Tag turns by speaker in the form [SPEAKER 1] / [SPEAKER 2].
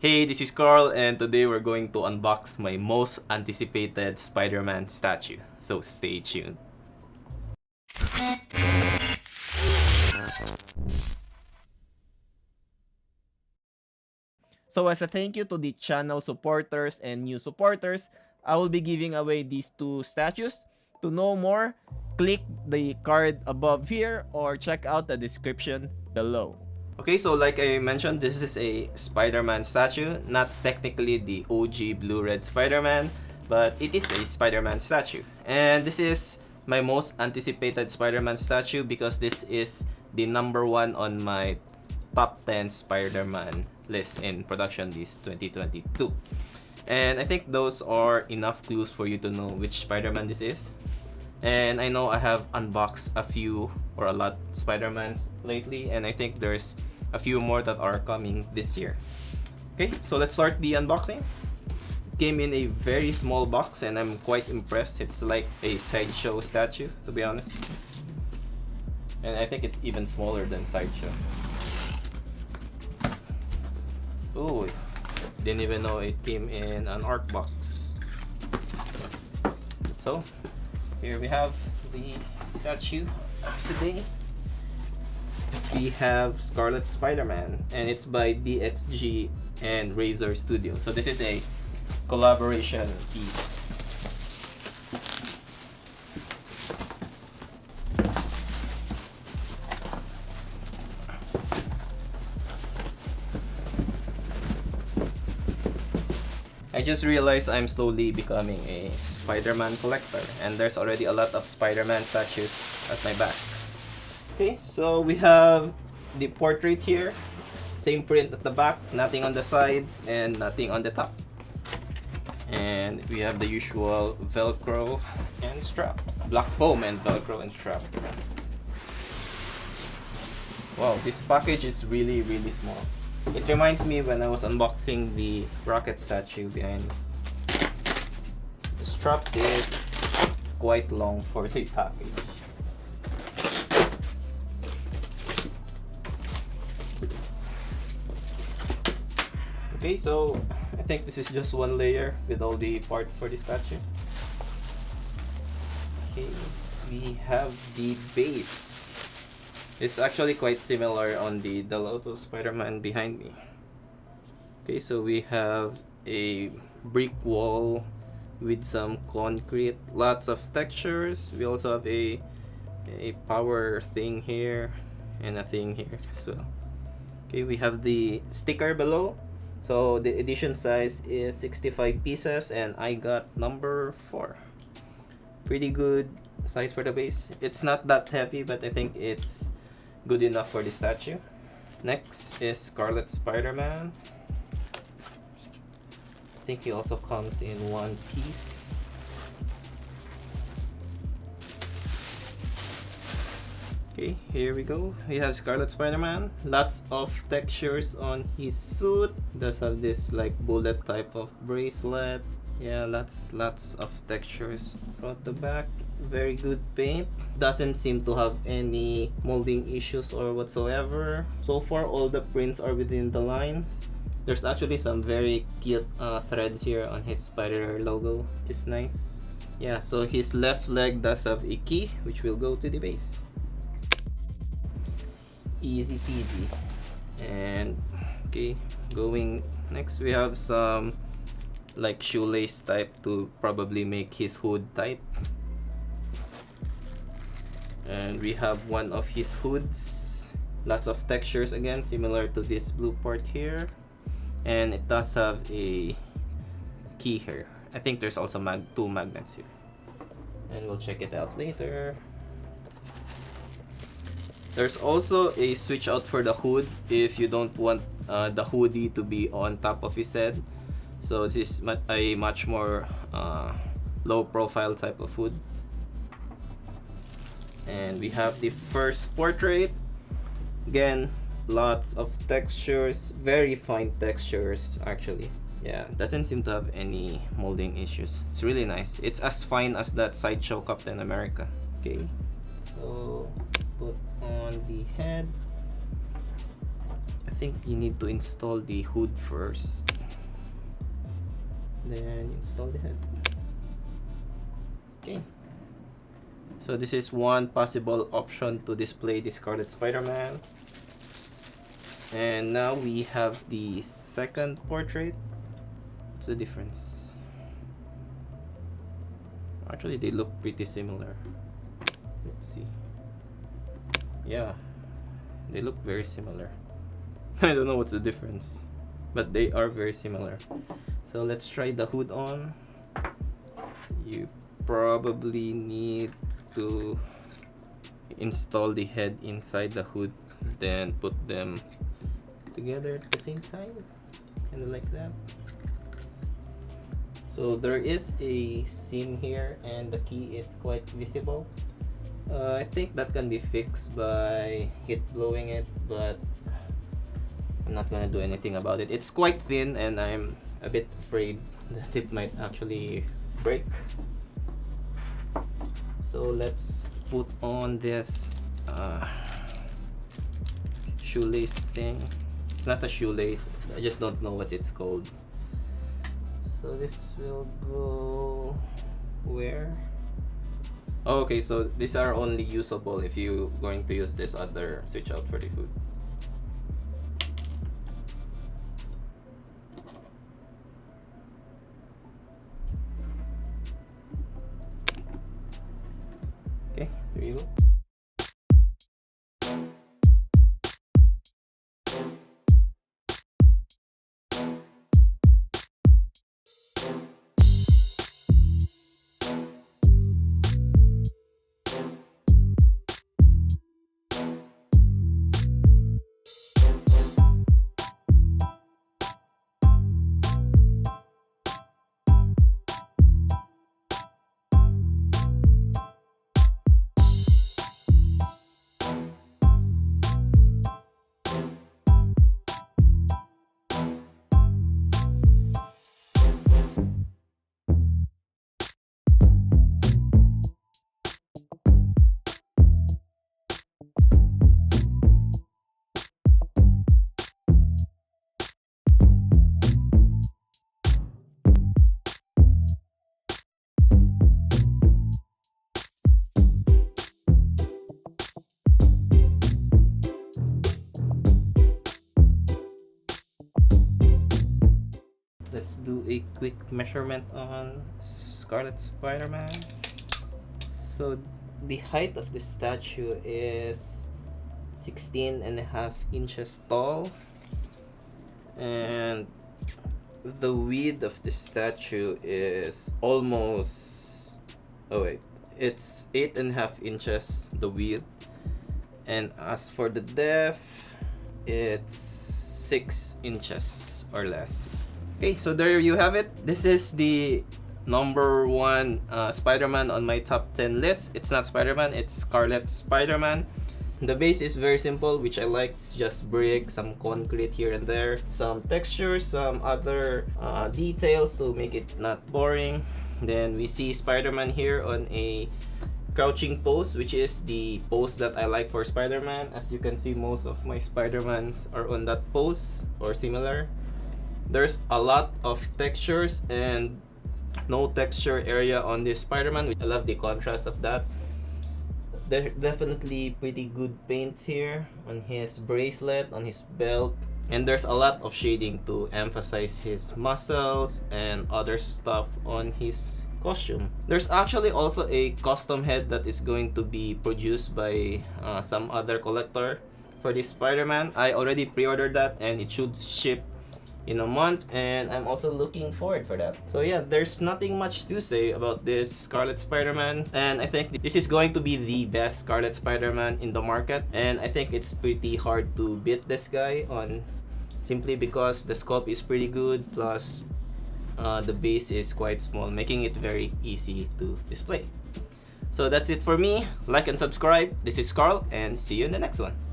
[SPEAKER 1] Hey, this is Carl, and today we're going to unbox my most anticipated Spider-Man statue. So stay tuned.
[SPEAKER 2] So as a thank you to the channel supporters and new supporters, I will be giving away these two statues. To know more, click the card above here or check out the description below.
[SPEAKER 1] Okay, so like I mentioned, this is a Spider-Man statue. Not technically the OG blue-red Spider-Man, but it is a Spider-Man statue. And this is my most anticipated Spider-Man statue because this is the #1 on my top 10 Spider-Man list in production list 2022. And I think those are enough clues for you to know which Spider-Man this is. And I know I have unboxed a few or a lot Spider-Mans lately, and I think there's a few more that are coming this year. Okay, so let's start the unboxing. It came in a very small box and I'm quite impressed. It's like a Sideshow statue, to be honest. And I think it's even smaller than Sideshow. Oh, didn't even know it came in an art box. So here we have the statue of today. We have Scarlet Spiderman, and it's by DXG and Razor Studio. So this is a collaboration piece. I just realized I'm slowly becoming a Spider-Man collector, and there's already a lot of Spider-Man statues at my back. Okay, so we have the portrait here, same print at the back, nothing on the sides and nothing on the top. And we have the usual Velcro and straps, black foam and Velcro and straps. Wow, this package is really small. It reminds me when I was unboxing the Rocket statue behind me. The straps is quite long for the package. Okay, so I think this is just one layer with all the parts for the statue. Okay, we have the base. It's actually quite similar on the Loto Spider-Man behind me. Okay, so we have a brick wall with some concrete, lots of textures. We also have a power thing here and a thing here as well. Okay, we have the sticker below. So the edition size is 65 pieces and I got number 4. Pretty good size for the base. It's not that heavy, but I think it's good enough for the statue. Next is Scarlet Spiderman. I think he also comes in one piece. Okay, here we go. We have Scarlet Spiderman. Lots of textures on his suit. Does have this like bullet type of bracelet. Yeah, lots of textures front to back. Very good paint. Doesn't seem to have any molding issues or whatsoever. So far, all the prints are within the lines. There's actually some very cute threads here on his spider logo, which is nice. Yeah, so his left leg does have a key, which will go to the base. Easy peasy. And okay, going next, we have some like shoelace type to probably make his hood tight. And we have one of his hoods. Lots of textures again, similar to this blue part here. And it does have a key here. I think there's also two magnets here. And we'll check it out later. There's also a switch out for the hood if you don't want the hoodie to be on top of his head. So this is a much more low profile type of hood. And we have the first portrait. Again, lots of textures, very fine textures actually. Yeah, doesn't seem to have any molding issues. It's really nice. It's as fine as that Sideshow Captain America. Okay, so put on the head. I think you need to install the hood first, then install the head. Okay, so this is one possible option to display the Scarlet Spider-Man. And now we have the second portrait. What's the difference? Actually, they look pretty similar. Let's see. Yeah, they look very similar. I don't know what's the difference, but they are very similar. So let's try the hood on. You probably need to install the head inside the hood, then put them together at the same time, kind of like that. So there is a seam here and the key is quite visible. I think that can be fixed by heat blowing it, but I'm not gonna do anything about it. It's quite thin and I'm a bit afraid that it might actually break. So let's put on this shoelace thing. It's not a shoelace, I just don't know what it's called. So this will go where? Oh, okay, so these are only usable if you're going to use this other switch out for the hood. Okay, there you go. Let's do a quick measurement on Scarlet Spider-Man. So the height of the statue is 16.5 inches tall, and the width of the statue is almost, oh wait, it's 8.5 inches the width, and as for the depth, it's 6 inches or less. Okay, so there you have it. This is the number one Spider-Man on my top 10 list. It's not Spider-Man, it's Scarlet Spider-Man. The base is very simple, which I like. It's just brick, some concrete here and there, some textures, some other details to make it not boring. Then we see Spider-Man here on a crouching pose, which is the pose that I like for Spider-Man. As you can see, most of my Spider-Mans are on that pose or similar. There's a lot of textures and no texture area on this Spider-Man. I love the contrast of that. There's definitely pretty good paints here on his bracelet, on his belt, and there's a lot of shading to emphasize his muscles and other stuff on his costume. There's actually also a custom head that is going to be produced by some other collector for this Spider-Man. I already pre-ordered that and it should ship in a month, and I'm also looking forward for that. So yeah, there's nothing much to say about this Scarlet Spider-Man, and I think this is going to be the best Scarlet Spider-Man in the market, and I think it's pretty hard to beat this guy on, simply because the sculpt is pretty good, plus the base is quite small, making it very easy to display. So that's it for me. Like and subscribe. This is Carl, and see you in the next one.